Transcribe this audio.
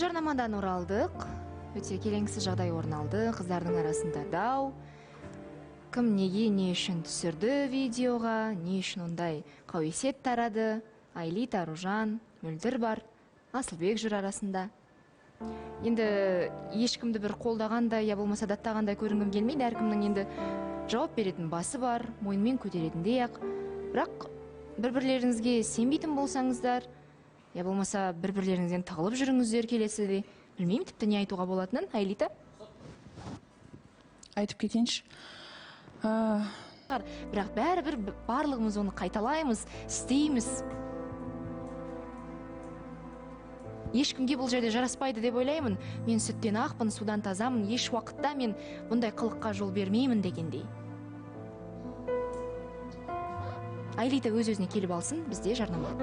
жарнамадан оралдық. Өте келеңсіз жағдай орын алды. Қыздардың арасында дау. Кім неге, не үшін түсірді видеоға, не үшін ондай қауесет тарады. Айлит, Аружан, Мөлдір бар, Асылбек жүр арасында. Енді ешкімді бір қолдағандай, я болмаса даттағандай көрінгім келмейді. Әркімнің енді жауап беретін басы бар, мойынмен көтеретіндей ақ. Бірақ бір-бірлеріңізге сенбейтін болсаңыздар, я болмаса бір-бірлеріңізден тығылып жүріңіздер келесіде. Білмеймін, тіпті не айтуға болатынын, Айлита? Айтып кетейінші. Бірақ бәрібір барлығымыз оны қайталаймыз, істейміз. Ешкімге бұл жерде жараспайды деп ойлаймын. Мен сүттен ақпын, судан тазамын, еш уақытта мен бұндай қылыққа жол бермеймін дегендей. Айлита өз-өзіне келіп алсын, бізде жарнама.